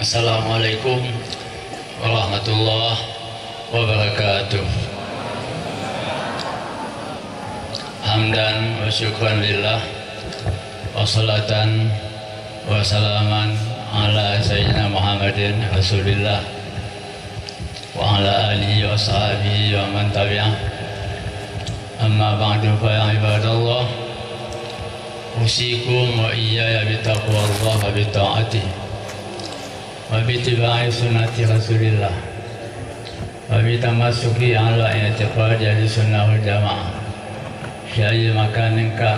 Assalamualaikum warahmatullahi wabarakatuh. Hamdan wa syukran lillah wa salatan wa salaman ala sayyidina Muhammadin Rasulillah wa ala alihi wa sahbihi wa man tabi'ah. Amma ba'du fa ya ibadallah, usikum wa iyaya bitaqwallah wa bita'atih wa bittiba'i sunnati Rasulillah wa bitamassuki ala i'tiqadi ahli sunnah wal jamaah fi ayyi makanin wa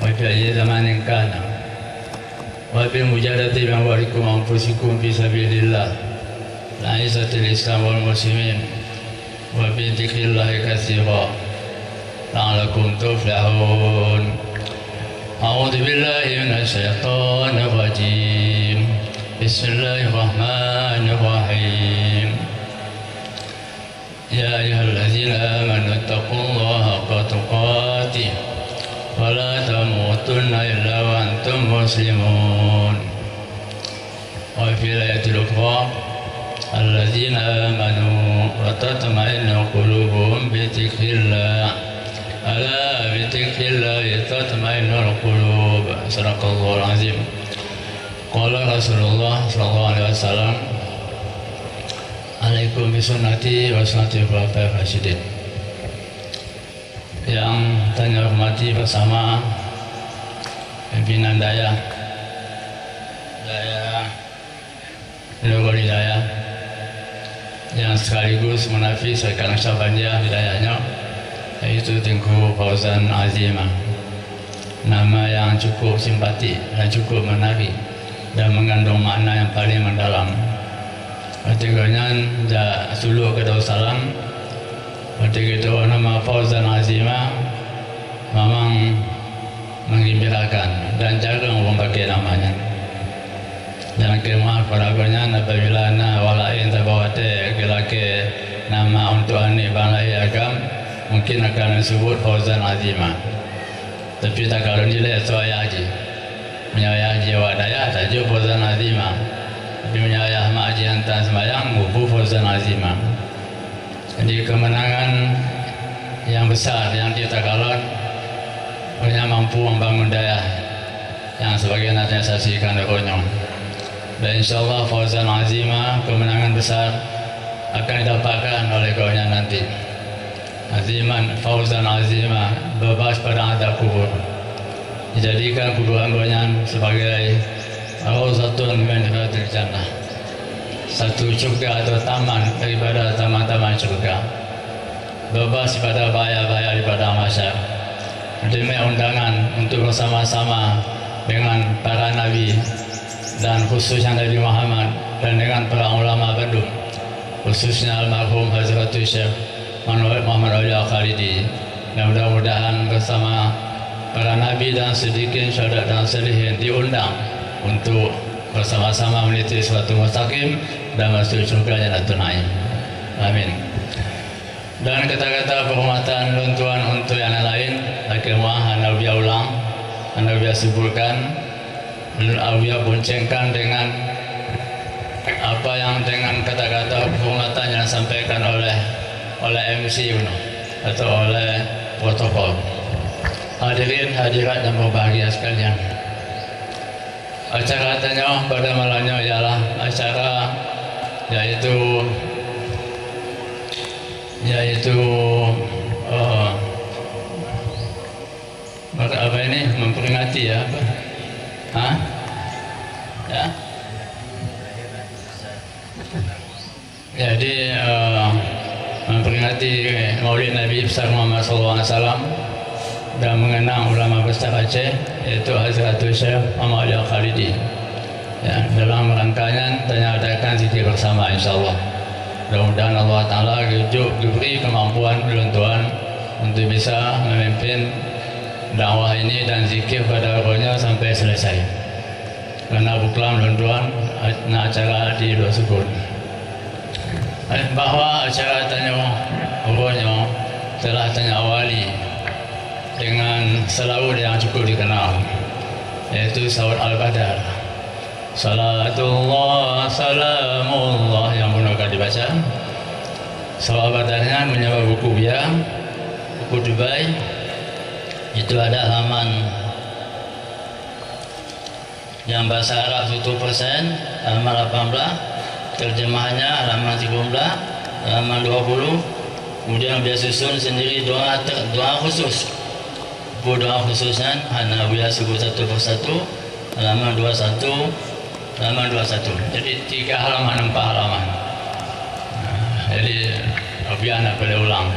fi ayyi zamanin kana wa bil mujadati bi amwalikum wa anfusikum fi sabilillah la'izatil islam wal muslimin wa bi dzikrillahi katsira la'allakum tuflihun. أعوذ بالله من الشيطان الرجيم. بسم الله الرحمن الرحيم. يا أيها الذين آمنوا اتقوا الله حق تقاته ولا تموتن إلا وأنتم مسلمون. وفي الآية الأخرى الذين آمنوا وتطمئن قلوبهم بذكر الله ألا بذكر الله تطمئن القلوب. صدق الله العظيم. قال رسول الله صلى الله عليه وسلم alaikum bisunnati wa sunnati khulafai rasyidin. Yang saya hormati bersama pimpinan Daya Nurul Hidayah yang sekaligus menafis rekan Syabandiyah Hidayahnya, yaitu Tengku Fauzan Azimah. Nama yang cukup simpati dan cukup menarik dan mengandung makna yang paling mendalam. Ketiganya suluk ke Darussalam. Ketiga nama Fauzan Azimah memang menggembirakan dan jarang orang pakai namanya. Dan kemah koraganya apabila walain tabawate kelake nama untuk anik balai agam mungkin akan disebut Fauzan Azimah. Tapi tak kalau nilai soaya haji menyayah jiwa daya tajuk Fauzan Azimah. Tapi menyayah mak haji hantar sembahyang ngubu Fauzan Azimah. Jadi kemenangan yang besar yang dia tak kalon punya mampu membangun daya yang sebagai nanti saksikan rohnya. Dan insyaAllah Fauzan Azimah kemenangan besar akan didapatkan oleh kawannya nanti. Aziman Fauzan Azimah bebas pada adab kubur, dijadikan kubur hambanya sebagai Rawzatun min riyadil jannah, satu surga atau taman daripada taman-taman surga, bebas pada bahaya-bahaya daripada masyarakat. Demi undangan untuk bersama-sama dengan para nabi dan khususnya Nabi Muhammad dan dengan para ulama Bandung, khususnya almarhum Hazratul Syekh Muhammad Aulia Khalidi. Dan mudah-mudahan bersama para nabi dan sedikit syuhada dan salihin diundang untuk bersama-sama meniti suatu mustaqim dan masuk surga Jannatul Naim. Amin. Dan kata-kata penghormatan luntuan untuk yang lain, akhirnya anda biar ulang, anda biar sebutkan, anda biar boncengkan dengan apa yang dengan kata-kata penghormatan yang disampaikan oleh MC atau oleh protokol. Hadirin hadirat yang berbahagia sekalian, acara tanya pada malamnya ialah acara yaitu apa ini memperingati ya apa? Ya. Jadi memperingati Maulid Nabi besar Muhammad SAW dan mengenang ulama besar Aceh yaitu Hazratul Syekh Muhammad Aulia Khalidi. Ya, dalam rangkaian tanya adakan zikir bersama insyaAllah. Mudah-mudahan Allah Ta'ala diberi kemampuan beruntuan untuk bisa memimpin dakwah ini dan zikir pada rohnya sampai selesai. Karena buklam beruntuan acara di dua sukun. Bahwa acara tanya rohnya telah tanya awali dengan selawat yang cukup dikenal. yaitu Salawat Al-Badar. Salatullah, salamullah yang benar dibaca. Salawat Al-Badarnya menyewa buku biar, buku Dubai. Itu ada halaman yang bahasa Arab 100%, halaman 18, terjemahannya halaman 13, halaman 20. Kemudian dia susun sendiri doa khusus. Doa khususnya Hanawiyah sebut satu persatu, halaman 21, halaman 21. Jadi 3 halaman, 4 halaman. Jadi biar nak boleh ulang.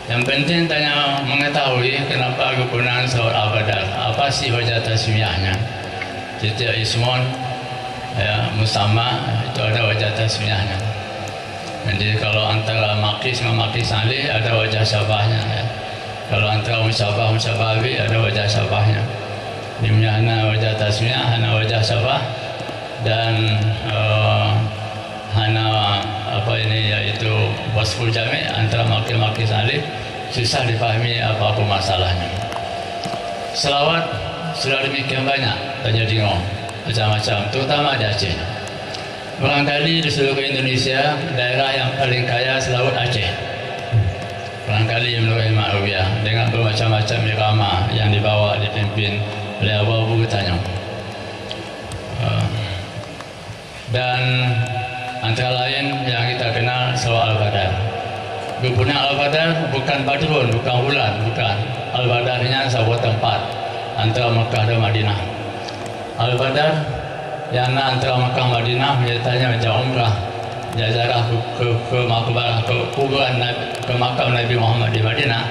Yang penting tanya mengetahui kenapa kegunaan Salawat Al-Badar. Apa sih wajah tasmiyahnya? Setiap ismun, ya, musamma itu ada wajah tasmiyahnya. Jadi kalau antara makis dengan makis alih ada wajah syabahnya. Ya. Kalau antara musyabah musyabahi ada wajah syabahnya. Dimana wajah tasmiyah, hana wajah syabah, dan hana apa ini yaitu wasful jami' antara makis alih. Susah dipahami apa-apa masalahnya. Selawat sudah demikian banyak terjadi macam-macam, terutama di Aceh. Barangkali di seluruh Indonesia daerah yang paling kaya selawat Aceh. Barangkali menurut Ma'rufiyah dengan bermacam-macam irama yang dibawa dipimpin oleh Abu Tanyo. Dan antara lain yang kita kenal Salawat Al-Badar. Kegunaan Al-Badar bukan Badrun, bukan bulan, bukan. Al-Badarnya sebuah tempat antara Mekah dan Madinah. Al-Badar yang antara Mekah dan Madinah menyertanya macam umrah, jajarah ke makbarah, ke kuburan ke makam Nabi Muhammad di Madinah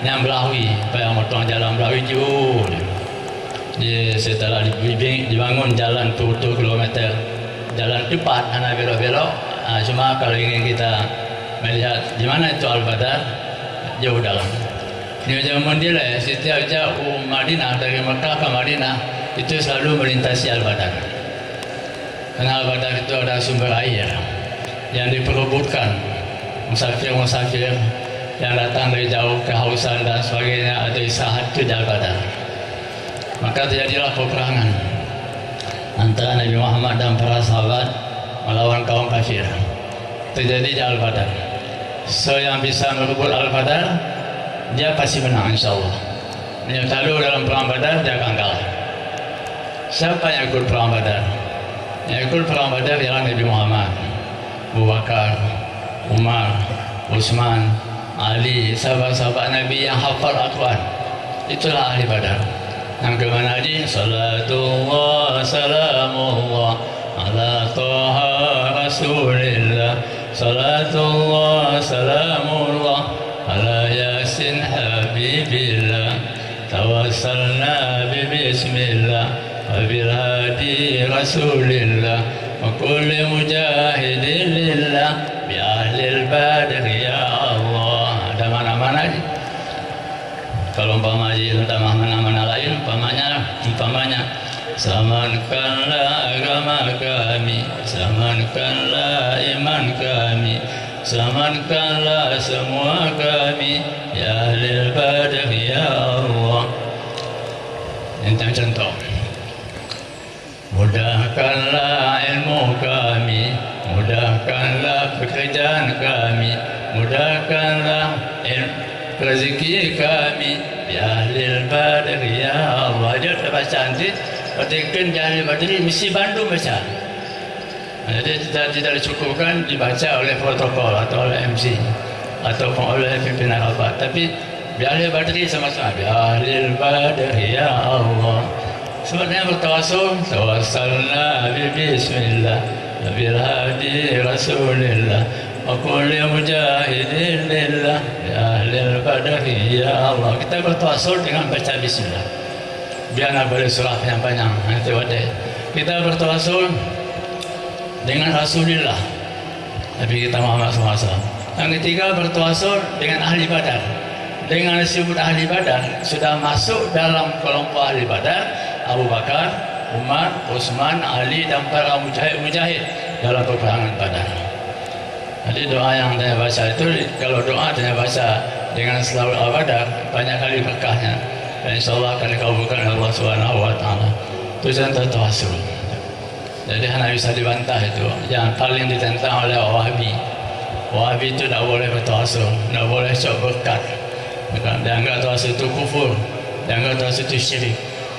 yang Belawi, yang motong jalan Belawi jauh. Setelah dibangun jalan 7 kilometer, jalan cepat, hanya belok-belok. Cuma kalau ingin kita melihat di mana itu Al-Badar, jauh dalam. Di zaman dia lah, setiap jauh Madinah, dari Mekah ke Madinah itu selalu melintasi Al-Badar. Karena Al-Badar itu ada sumber air yang diperebutkan musafir-musafir yang datang dari jauh, kehausan dan sebagainya, ada istirahat itu di Al-Badar. Maka terjadilah peperangan antara Nabi Muhammad dan para sahabat melawan kaum kafir. Terjadi di Al-Badar. So yang bisa merebut Al-Badar, dia pasti menang insyaAllah. Yang lalu dalam perang Badar, dia akan kalah. Siapa yang ikut perang Badar? Yang ikut perang Badar ialah Nabi Muhammad, Abu Bakar, Umar, Utsman, Ali, sahabat-sahabat Nabi yang hafal Al-Quran. Itulah ahli Badar. Yang kemana haji? Salatullah, salamullah ala Taha Rasulillah. Salatullah, salamullah ala Yasin Habibillah. Tawassalna bismillah wa bil hadi Rasulillah wa kulli mujahidin lillah bi ahlil badr ya Allah. Ada mana-mana aja. Kalau umpama tentang mana-mana lain, umpamanya selamatkanlah agama kami, selamatkanlah iman kami, selamatkanlah semua kami ya ahlil badr ya Allah. Tentang contoh, mudahkanlah ilmu kami, mudahkanlah pekerjaan kami, mudahkanlah rezeki kami ya ahlil badr ya Allah. Dia tak baca nanti ketika Ahli Badri mesti Bandung baca. Jadi tidak dicukupkan dibaca oleh protokol atau oleh MC ataupun oleh pimpinan rapat, tapi di Ahli Badri sama-sama di Ahli Badri ya Allah. Sebenarnya bertawasul, tawassalna bismillah bil hadi Rasulillah wa kulli mujahidin lillah ya Ahli Badri ya Allah. Kita bertawasul dengan baca bismillah. Biar nak boleh surah yang panjang nanti wadai. Kita bertawasul dengan Rasulullah Nabi kita Muhammad SAW. Yang ketiga bertawasul dengan ahli Badar. Dengan disebut ahli Badar sudah masuk dalam kelompok ahli Badar Abu Bakar, Umar, Utsman, Ali dan para mujahid dalam peperangan Badar. Jadi doa yang saya baca itu, kalau doa saya baca dengan selawat Al-Badar banyak kali berkahnya. Dan insyaAllah akan dikabulkan Allah Subhanahu wa ta'ala. Itu contoh tawasul. Jadi hanya bisa dibantah itu. Yang paling ditentang oleh Wahabi. Wahabi itu tidak boleh bertawasul, tidak boleh cok berkat. Dianggap tawasul itu kufur, dianggap tawasul itu syirik.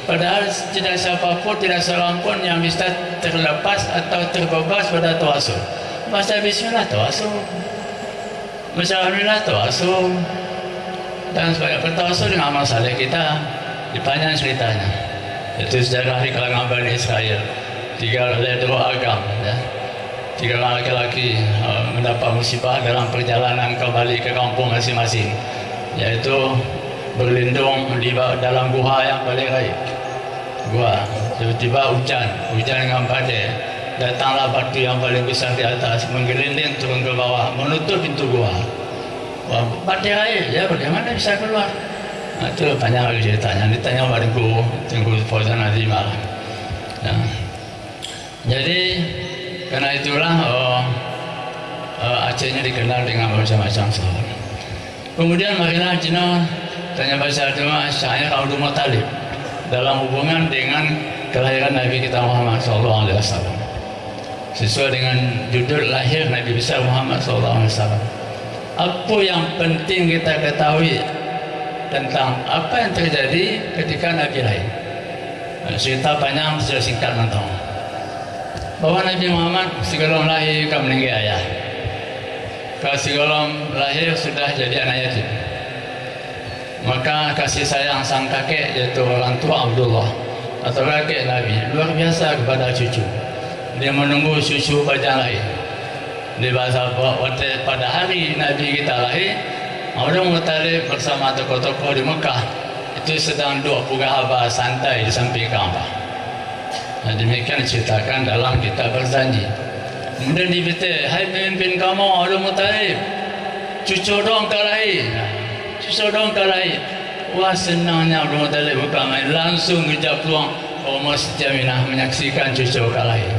Padahal tidak siapapun, tidak seorang pun yang bisa terlepas atau terbebas pada tawasul. Baca bismillah tawasul, baca alhamdulillah tawasul. Dan sebagai bertawasul dengan amal saleh kita, dipanjang ceritanya. Itu sejarah di kalangan Bani Israel. 3 ledro agam, ya. 3 orang laki-laki mendapat musibah dalam perjalanan kembali ke kampung masing-masing, yaitu berlindung di dalam gua yang paling baik. Gua tiba-tiba hujan dengan badai, datanglah batu yang paling besar di atas menggelinding turun ke bawah menutup pintu gua. Wah, badai air, ya bagaimana bisa keluar? Nah, itu panjang lagi ceritanya. Ditanya pada Tengku Fauzan Azimah. Nah, jadi karena itulah Aceh ini dikenal dengan macam-macam soal. Kemudian marilah Cina tanya bahasa Cina Syair Abdul Muttalib dalam hubungan dengan kelahiran Nabi kita Muhammad SAW. Sesuai dengan judul lahir Nabi besar Muhammad SAW. Apa yang penting kita ketahui tentang apa yang terjadi ketika Nabi lahir? Cerita panjang, secara singkat nonton. Bahwa Nabi Muhammad sebelum lahir kan meninggal ayah. Kalau sebelum lahir sudah jadi anak yatim. Maka kasih sayang sang kakek yaitu orang tua Abdullah atau kakek Nabi luar biasa kepada cucu. Dia menunggu cucu pada lahir. Dia bahasa pada hari Nabi kita lahir, Abdul Muttalib bersama tokoh-tokoh di Mekah itu sedang duduk pugahaba santai di samping Ka'bah. Nah, demikian diceritakan dalam kitab Berjanji. Kemudian diberitahu, hai pemimpin kamu Abdul Muttalib, cucu dong kalahir. Cucu dong kalahir. Wah, senangnya Abdul Muttalib bukan main, langsung kejap peluang Umar Setiaminah menyaksikan cucu kalahir.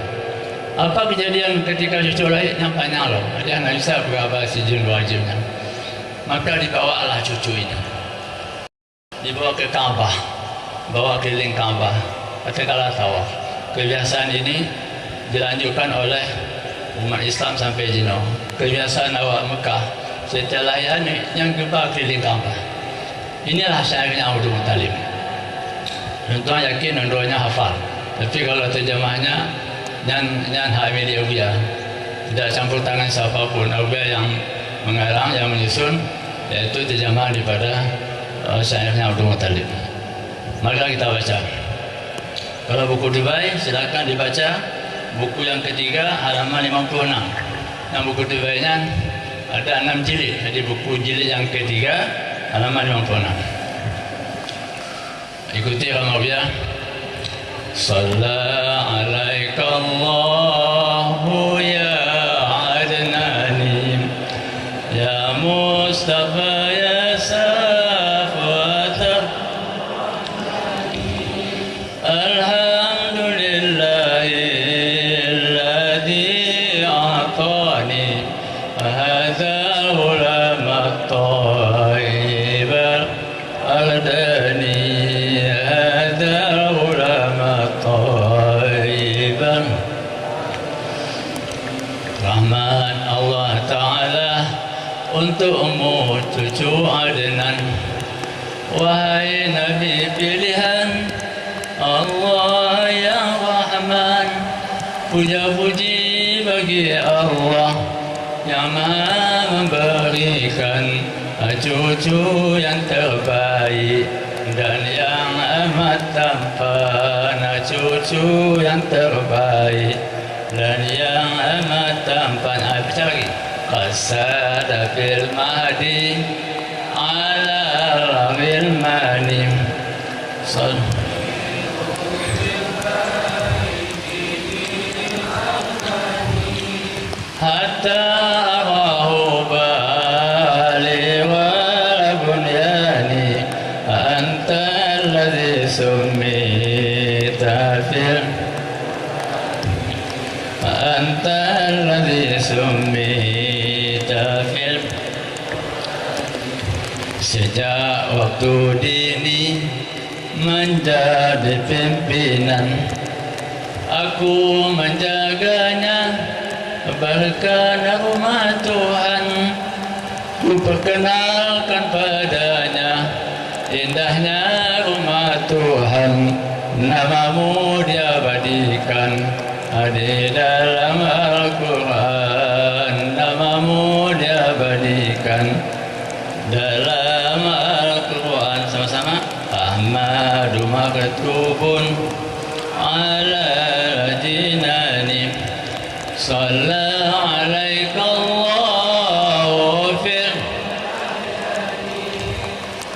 Apa kejadian ketika cucu lahir? Yang panjang loh. Dia tidak bisa berapa sijil wajibnya. Maka dibawalah cucu ini, dibawa ke Ka'bah, bawa keliling Ka'bah. Katakanlah tawaf. Kebiasaan ini dilanjutkan oleh umat Islam sampai Jino. Kebiasaan awak Mekah setelah yang gempa keliling Ka'bah. Inilah syairnya Abdul Muttalib. Tentu yakin dua-duanya hafal. Tapi kalau terjemahnya yang hamil Ubiyah, tidak campur tangan siapapun. Ubiyah yang mengarang, yang menyusun, yaitu terjemah daripada syairnya Abdul Muttalib. Maka kita baca. Kalau buku Dubai silakan dibaca buku yang ketiga halaman 56. Yang buku Dubai-nya ada 6 jilid. Jadi buku jilid yang ketiga halaman 56. Ikuti Ramawiyah. Sallallahu alaikallahu ya adnani ya Mustafa ya Safwatar Alhamdulillahilladzi a'tani hadza ulama taib al-dani hadza ulama taib. Rahmat Allah Ta'ala untukmu cucu Adnan. Wahai Nabi pilihan Allah yang Rahman, puja-puji bagi Allah yang Maha memberikan cucu yang terbaik dan yang amat tampan. Cucu yang terbaik dan yang amat tampan. Baca lagi. Qasada fil mahdi ala bil mani. Hatta arahu bali wa bunyani anta alladhi summita fil anta alladhi summita fil. Sejak waktu dini menjadi pimpinan. Aku menjaganya berkah rumah Tuhan. Ku perkenalkan padanya indahnya rumah Tuhan. Namamu diabadikan di dalam Al-Quran. Namamu diabadikan dalam Al-Quran. Sama-sama. Ahmadu maktubun ala jinani Salla alaika Allahu fir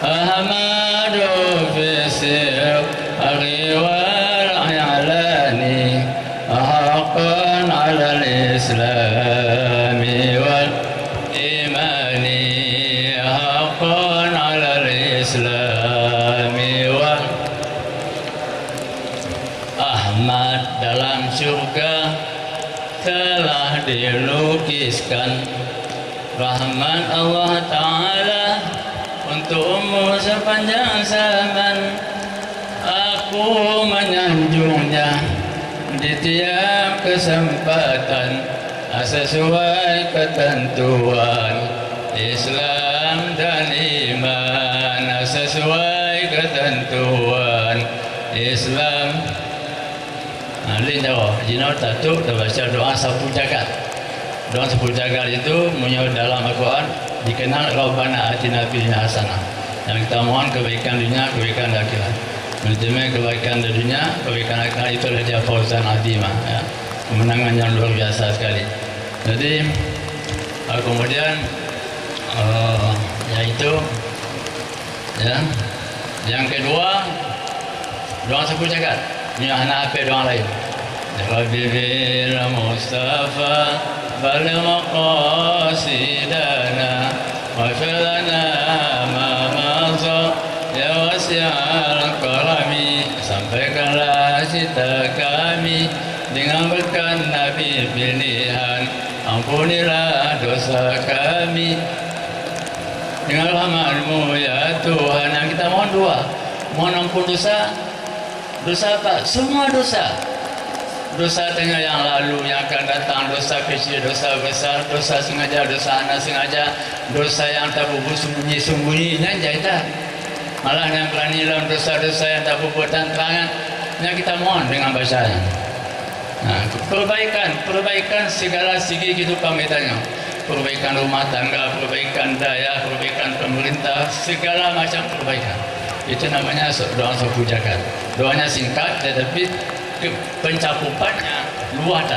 Ahmadu fi sirri wal i'lani haqqan ala al-islami wal imani haqqan ala al-islami wal Ahmad dalam surga telah dilukiskan rahmat Allah Ta'ala untukmu sepanjang zaman. Aku menyanjungnya di tiap kesempatan sesuai ketentuan Islam dan iman, sesuai ketentuan Islam. Alin jawab, jina tatuk terbaca doa sapu jagat. Doa sapu jagat itu muncul dalam Al-Quran dikenal Rabbana atina fid dunya hasanah. Yang kita mohon kebaikan dunia, kebaikan akhirat. Menjadi kebaikan di dunia, kebaikan akhirat itu adalah dia fauzan azimah, ya. Kemenangan yang luar biasa sekali. Jadi kemudian yaitu ya. Yang kedua doa sapu jagat. Ini anak apa doa lain. Rabbi bil Mustafa bal maqasidana wa filana ma maza ya wasi'al karami. Sampaikanlah cita kami dengan berkat Nabi pilihan. Ampunilah dosa kami dengan rahmat-Mu ya Tuhan. Yang kita mohon dua, mohon ampun dosa. Dosa apa? Semua dosa. Dosa tengah yang lalu, yang akan datang, dosa kecil, dosa besar, dosa sengaja, dosa anak sengaja, dosa yang tak bubur sembunyi-sembunyinya jahit. Malah yang berani dalam dosa-dosa yang tak bubur terangan, yang kita mohon dengan bacaan. Nah, perbaikan segala segi kehidupan kita. Perbaikan rumah tangga, perbaikan daya, perbaikan pemerintah, segala macam perbaikan. Itu namanya doa sapu jagat. Doanya singkat tetapi pencakupannya luas.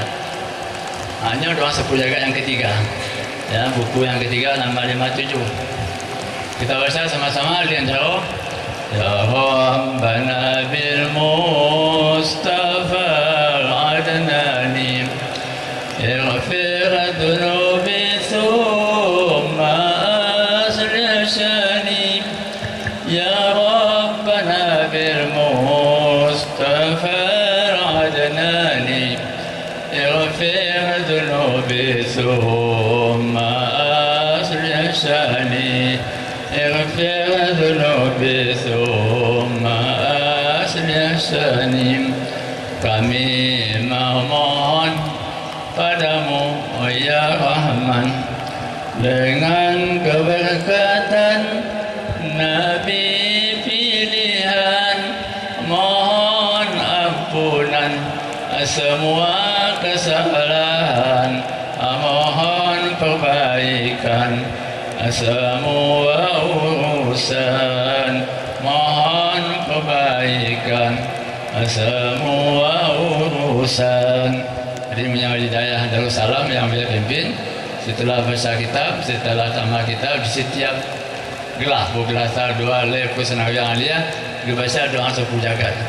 Hanya doa sapu jagat yang ketiga. Ya, buku yang ketiga nama 57. Kita baca sama-sama lihat jauh. Ya Rabbana bil Mustafa al-Adnani ighfir dhunubi thumma asli shani. Ya Rabbana bil Mustafa al-Adnani ighfir dhunubi thumma asli shani. اغفر ذنوبي ثم أصلح شأني. Kami memohon padamu ya Rahman dengan keberkatan Nabi pilihan. Mohon ampunan semua kesalahan, mohon perbaikan semua urusan, mohon perbaikan semua urusan. Jadi menyambut hidayah Darussalam yang beliau pimpin. Setelah baca kitab, setelah tamat kitab, di setiap gelas, gelas dua leku senawiyah aliyah dibaca doa sapu jagat.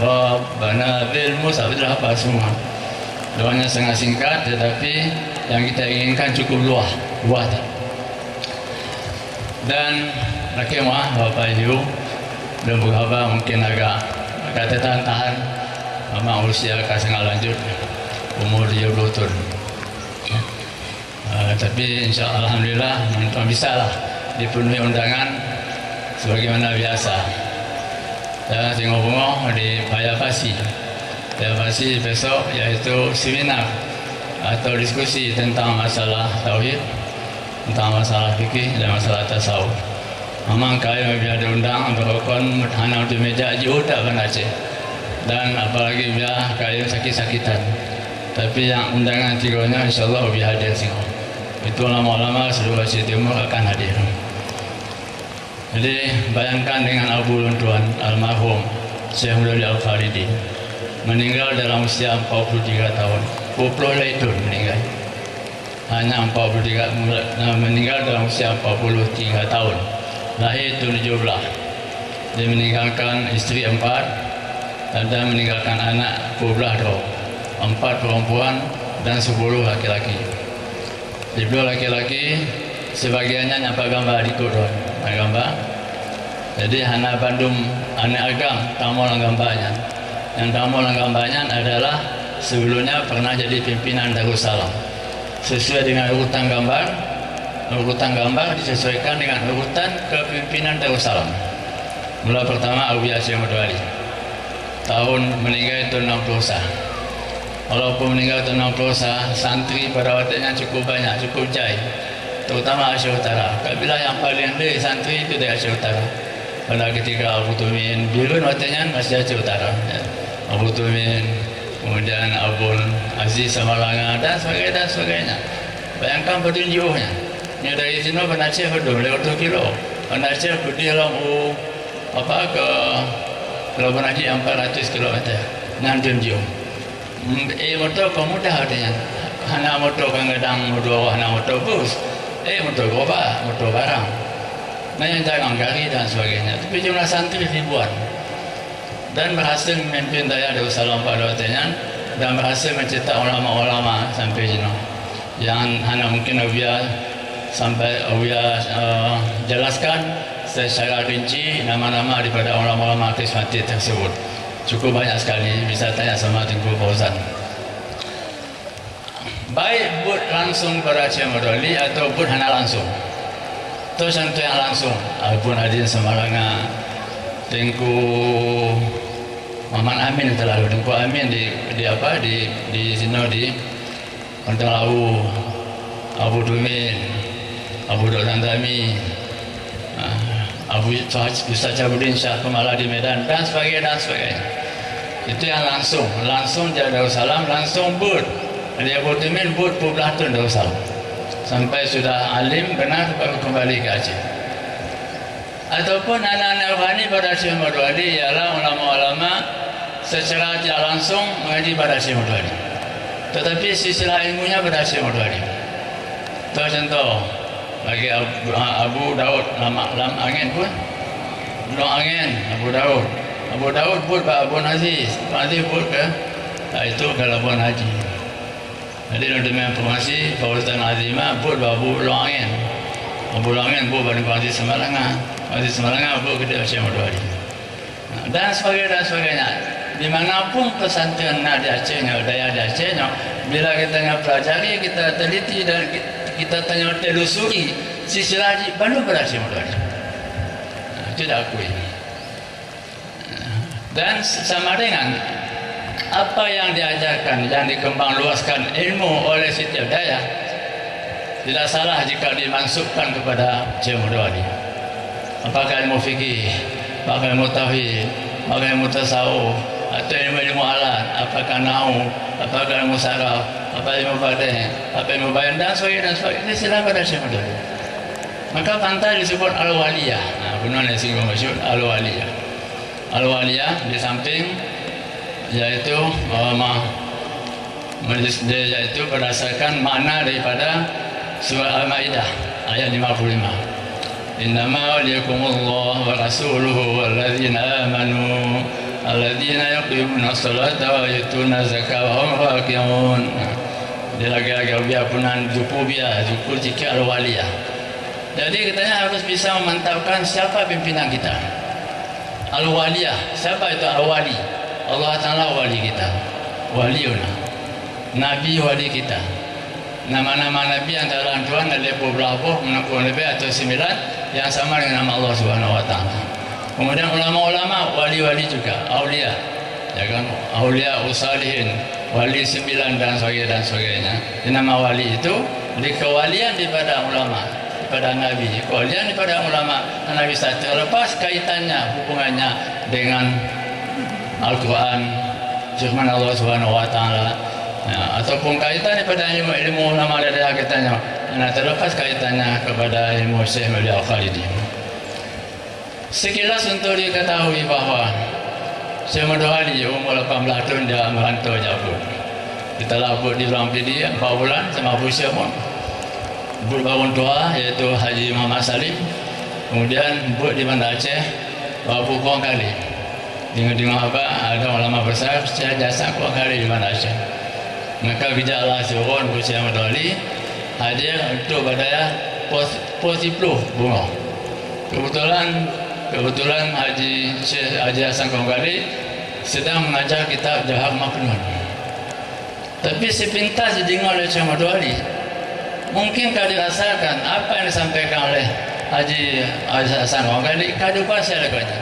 Rabbana bil Mustafa, sudah apa semua. Doanya sangat singkat tetapi yang kita inginkan cukup luas. Dan rakyat Bapak Ibu dan Bapak mungkin agak tahan memang usia kasih lanjut umur 70 tahun. Tapi insya Allah alhamdulillah bisa lah dipenuhi undangan sebagaimana biasa. dan tengok bunga di Payapasi. Payapasi besok iaitu seminar atau diskusi tentang masalah tauhid, tentang masalah fikih dan masalah tasawuf. Memang kaya biar diundang berokon hana untuk meja jauh tak Aceh, dan apalagi biar kaya sakit-sakitan. Tapi yang undangan tiganya insyaAllah biar hadir semua. Itu lama-lama seluruh Aceh Timur akan hadir. Jadi bayangkan dengan Abu Luntuan almarhum Syekh Mudali Al-Faridi meninggal dalam usia 43 tahun. 20 itu meninggal. Hanya 43 meninggal dalam usia 43 tahun. Lahir 17. Dia meninggalkan isteri 4 dan meninggalkan anak 12. 4 perempuan dan 10 laki-laki. Di 2 laki-laki sebagiannya nyapa gambar di Kudon. Gambar. Jadi hana Bandung anak agam tamu lang gambarnya. Yang tamu lang gambarnya adalah sebelumnya pernah jadi pimpinan Darussalam. Sesuai dengan urutan gambar disesuaikan dengan urutan kepimpinan Darussalam. Mula pertama Abu Yasin Mudwali. Tahun meninggal itu 60. Walaupun meninggal tahun 60, santri pada waktunya cukup banyak, cukup jai. Terutama Aceh Utara. Kabilah yang paling rendah santri itu dari Aceh Utara. Pada ketika Abu Tumin Birun waktunya masih Aceh Utara. Abu Tumin, kemudian Abun Aziz Samalanga dan sebagainya. Bayangkan petunjuknya. Ini dari sini pada Aceh berdua, lewat 2 kilo. Pada Aceh berdua ke Pelabuhan Haji 400 km. Nanti jauh. Motor pemudah katanya. Hana motor kadang motor hana motor bus. Motor gerobak, motor barang. Nah yang jagang gari dan sebagainya. Tapi jumlah santri ribuan. Dan berhasil memimpin daya Darussalam pada waktunya dan berhasil mencetak ulama-ulama sampai sini. Yang hana mungkin Awiyah sampai Awiyah jelaskan secara rinci nama-nama daripada ulama-ulama karismatik tersebut. Cukup banyak sekali, bisa tanya sama Tengku Fauzan. Baik but langsung pada Syekh Mudwali atau but hana langsung. Itu contoh yang langsung. Abun Adin Semalanga, Tengku Muhammad Amin telah Tengku Amin di sini di Kontang Lau, Abu Dumin, Abu Doktan Dami, Abu Ustaz Jabudin Syah Kemala di Medan dan sebagainya. Itu yang langsung dari Darussalam langsung but. Dia Abu Dumin but 12 tahun Darussalam. Sampai sudah alim benar baru kembali ke Aceh. Ataupun anak-anak rohani pada Syekh Mudwali ialah ulama-ulama secara tidak langsung mengaji pada Syekh Mudwali. Tetapi silsilah ilmunya pada Syekh Mudwali. Itu contoh bagi Abu Daud Lam Angin pun Long Angin Abu Daud pun Pak Abu Aziz pun ke itu ke Labuan Haji. Jadi dengan informasi Fauzan Azimah pun Abu Long Angin pun Bandung Aziz Semalanga pun ke Syekh Mudwali dan sebagainya. Dimanapun pesantren di Acehnya, daya di Acehnya, bila kita pelajari, kita teliti dan kita tanya telusuri silsilah haji Bandung pada Syekh Mudwali. Tidak akui. Dan sama dengan apa yang diajarkan, yang dikembang luaskan ilmu oleh setiap daya, tidak salah jika dimansubkan kepada Syekh Mudwali. Apakah ilmu fikih, apakah ilmu tauhid, apakah ilmu tasawuf, atau ilmu alat, apakah nahwu, apakah ilmu saraf, apa ilmu badai, apa ilmu bayan dan sebagainya. Ini silakan pada Syekh Mudwali. Maka pantai disebut Al-Waliyah. Benar yang singgung masyhur Al-Waliyah. Al-Waliyah di samping yaitu yaitu berdasarkan makna daripada surah Al-Maidah ayat 55. Innama waliyakumullah wa rasuluhu walladzina amanu alladzina yuqimuna sholata wa yutuna zakata wa hum raki'un. Dia lagi-lagi biapunan zuku jika Al-Waliyah. Jadi katanya harus bisa memantapkan siapa pimpinan kita. Al-Waliyah, siapa itu Al-Wali? Allah Ta'ala wali kita, waliuna, Nabi wali kita. Nama-nama Nabi antara Tuhan ada beberapa menakut lebih atau 9 yang sama dengan nama Allah Subhanahu Wa Ta'ala. Kemudian ulama-ulama, wali-wali juga, aulia, ya kan, aulia usalihin, wali 9 dan sebagainya. Nama wali itu dikewalian daripada ulama, daripada Nabi, kewalian daripada ulama. Nabi satu terlepas kaitannya, hubungannya dengan Al-Quran, firman Allah Subhanahu Wa Taala, ya, ataupun kaitan daripada ilmu ulama dari kaitannya, terlepas kaitannya kepada ilmu Syekh Maulid Al-Khalidi. Sekilas untuk diketahui bahawa Syekh Maulid Al-Khalidi umur 18 tahun dia merantau jauh. Kita labut di Orang Pidi 4 bulan sama Abu Syekh pun. But bangun tua iaitu Haji Muhammad Salim. Kemudian but di Banda Aceh berapa kurang kali. Dengar-dengar apa ada ulama besar secara jasa kurang kali di Banda Aceh. Maka bijaklah suruh Abu Syekh Maulid Al-Khalidi hadir untuk badaya pos 10 bunga. Kebetulan Haji Syekh Haji Hasan Konggari sedang mengajar kitab Jahab Maknun. Tapi sepintas didengar oleh Syekh Maulid Al-Khalidi, mungkin kau dirasakan apa yang disampaikan oleh Haji Hasan Konggari kau kuasa lakukannya.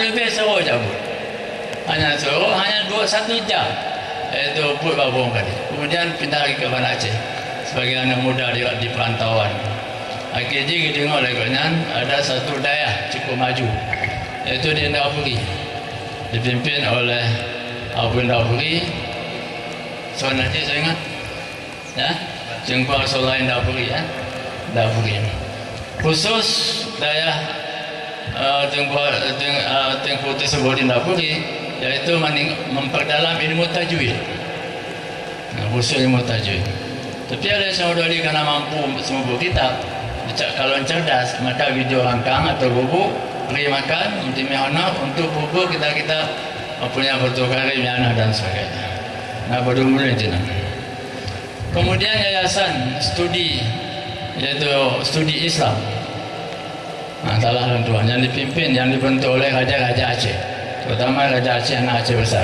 Lebih suruh jabut, hanya 1 jam, iaitu put babung kali. Kemudian pindah lagi ke Banda Aceh sebagai anak muda di perantauan. Akhirnya kita dengar lagunya ada satu daerah cukup maju, iaitu di Ndapuri, dipimpin oleh Abu Ndapuri. Soal nanti saya ingat, ya, Jengkual Solai Ndapuri, ya, Ndapuri. Khusus daerah Tengku tersebut di Ndapuri, yaitu memperdalam ilmu tajwid. Khusus ilmu tajwid. Tapi ada yang saudari karena mampu semua kitab. Kalau cerdas, maka video rangkang atau bubuk beri makan untuk mihonor, untuk bubuk kita punya bertukari mianah dan sebagainya. Nah, baru mulai jenang. Kemudian yayasan studi, yaitu studi Islam. Nah, salah orang tua yang dipimpin, yang dibentuk oleh Raja-Raja Aceh, terutama Raja Aceh, anak Aceh besar.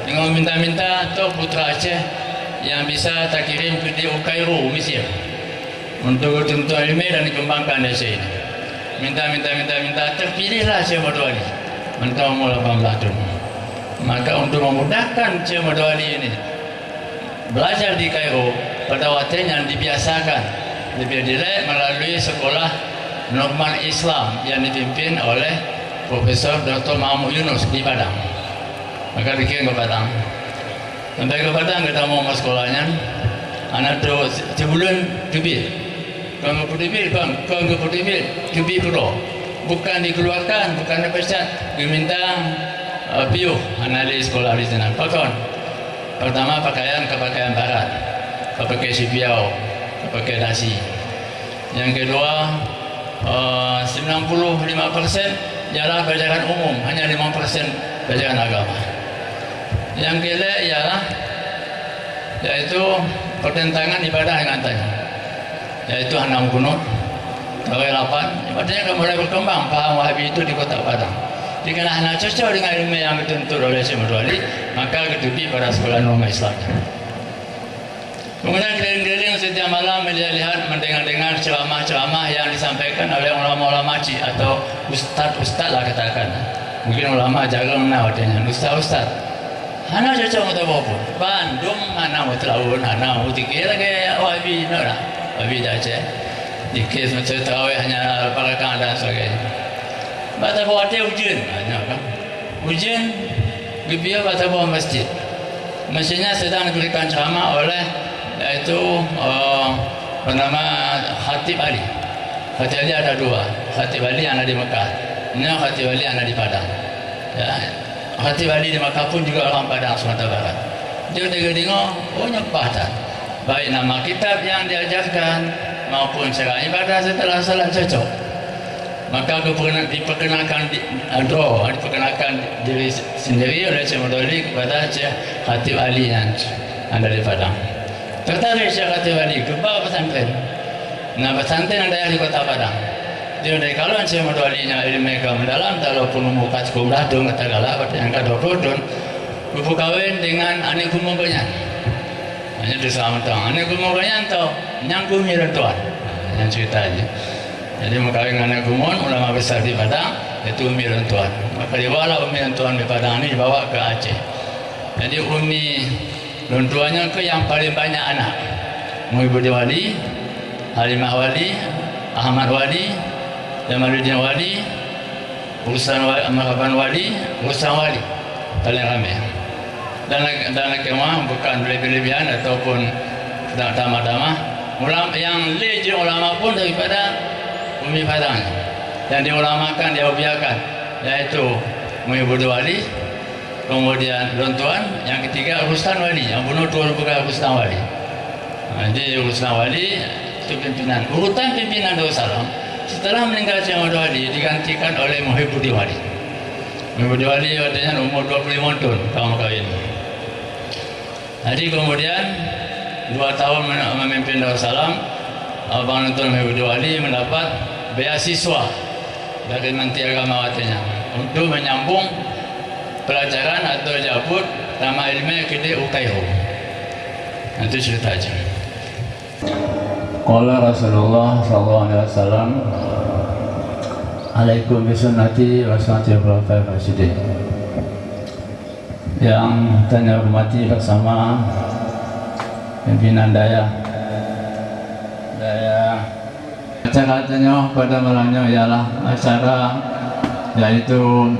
Dengan minta-minta untuk putra Aceh yang bisa tak kirim ke Kairo, Mesir, untuk tuntutan ilmu dan dikembangkan di Aceh ini. Minta, terpilihlah Syekh Maulid Al-Khalidi mentah umur 18 tahun. Maka untuk memudahkan Syekh Maulid Al-Khalidi ini belajar di Kairo pada waktu yang dibiasakan lebih dilihat melalui sekolah normal Islam yang dipimpin oleh Profesor Dr. Mahmud Yunus di Padang. Maka dikirim ke Padang. Sampai ke Padang kita mau ke sekolahnya, anak tu sebulan tubir. Kalau tubir, tubir keluar. Bukan dikeluarkan, bukan dipecat, diminta piuh anak di sekolah di sana. Pakaian. Pertama pakaian barat, pakai sipiau, pakai dasi. Yang kedua 95% ialah pelajaran umum, hanya 5% pelajaran agama. Yang kedua ialah yaitu pertentangan ibadah dengan tanya, yaitu hanam kunut, Tawai 8. Ibadahnya kan mulai berkembang paham Wahabi itu di Kota Padang. Jika anak cocok dengan ilmu yang dituntut oleh Syekh Maulid Al-Khalidi, maka ketupi pada sekolah norma Islam. Kemudian keliling-keliling setiap malam melihat mendengar ceramah-ceramah yang disampaikan oleh ulama-ulama cik atau ustaz-ustaz lah katakan. Mungkin ulama jarang nawatnya, ustaz-ustaz. Hana cocok untuk apa? Bandung, hana mau terawun, hana mau tikir lagi Wahabi, nak Wahabi dah cek. Dikir macam terawih hanya parakan dan sebagainya. Bata bawa dia ujian, kan? Ujian, biar bata bawa masjid. Masjidnya sedang diberikan ceramah oleh yaitu bernama Khatib Ali. Khatib Ali ada 2. Khatib Ali yang ada di Mekah. Ini Khatib Ali yang ada di Padang. Ya. Khatib Ali di Mekah pun juga orang Padang Sumatera Barat. Dia tengok, oh nyepah tak. Baik nama kitab yang diajarkan maupun cara ibadah setelah salat cocok. Maka diperkenalkan diri sendiri oleh Syekh Maulid Al-Khalidi kepada Syekh Khatib Ali yang ada di Padang. Tertarik Syekh Khatib Ali ke bawah pesantren. Nah, pesantren ada di Kota Padang. Dia dari kalau Syekh Maulid Al-Khalidi ilmu mereka mendalam, walaupun umur 40 tahun katakanlah yang ke 20 tahun, berkahwin kawin dengan anak kumung kenyan. Hanya disama tang. Anak kumung kenyan tau nyangkumi tuan. Yang cerita aja. Jadi mengkawin dengan anak kumung ulama besar di Padang. itu Umi Lontuan. Maka dibawa Umi Lontuan di Padang ini dibawa ke Aceh. Jadi Umi Lontuannya ke yang paling banyak anak. Muhyiddin Wali, Halimah Wali, Ahmad Wali, Jamaluddin Wali, Urusan Mahkapan Wali, Urusan Wali paling ramai. Dan kemah bukan berlebihan ataupun tamah-tamah. Yang legend ulama pun daripada Umi Padang yang diulamakan, diubiakan, yaitu Muhyiddin Wali, kemudian Lontuan, yang ketiga Rustan Wali, yang bunuh Tuan Pegawai Rustan Wali. Jadi Rustan Wali itu pimpinan, urutan pimpinan Darussalam setelah meninggal Syekh Ahmad Wali digantikan oleh Muhyiddin Wali. Muhyiddin Wali artinya umur 25 tahun tahun kawin. Jadi kemudian 2 tahun memimpin Darussalam, Abang Tuan Muhyiddin Wali mendapat beasiswa dari Menteri Agama Watanya untuk menyambung pelajaran atau jabut Taman Ilmiah Kedai Ukaihu. Itu cerita aja. Qala Rasulullah sallallahu alaihi wasallam, alaikum bisunnati wa sunnati khulafai rasyidin. Yang tanya hormati bersama pimpinan daya acara-acaranya pada malamnya ialah acara yaitu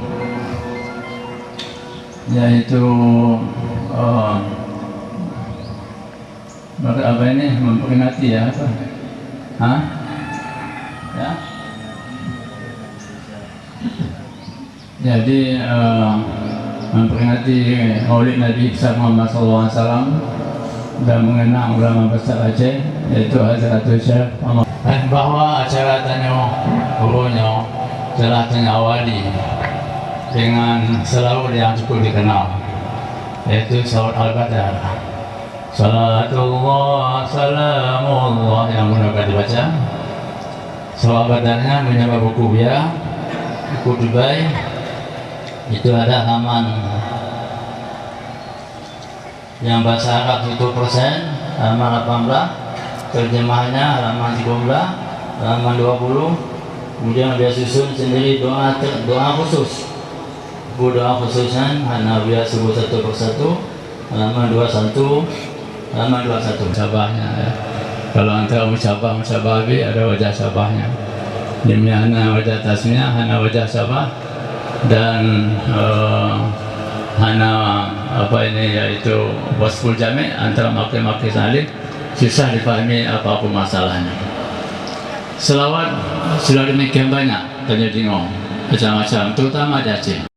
apa ini, memperingati ya apa? Ya. Jadi memperingati Maulid Nabi besar Muhammad SAW dan mengenang ulama besar Aceh, yaitu Hadratul Syekh Muhammad. Bahwa acara tanya gurunya telah tanya awali dengan selawat yang cukup dikenal, yaitu salawat Al-Qadar. Salatullah, salamullah yang mudah dibaca. Salawat Qadarnya menyebab buku ya, buku Dubai. Itu ada halaman yang bahasa Arab 100%, halaman 18, terjemahannya halaman 13, halaman 20. Kemudian dia susun sendiri doa khusus. Doa khususnya hanya dia sebut satu persatu, halaman 21, halaman 21. Sabahnya ya. Kalau antara musabah habis ada wajah sabahnya. Demiana wajah tasnya hanya wajah sabah dan hana apa ini, yaitu wasful jami' antara makhluk salih, susah dipahami apapun masalahnya. Selawat sudah demikian banyak, tanya dengar macam-macam, terutama di Aceh.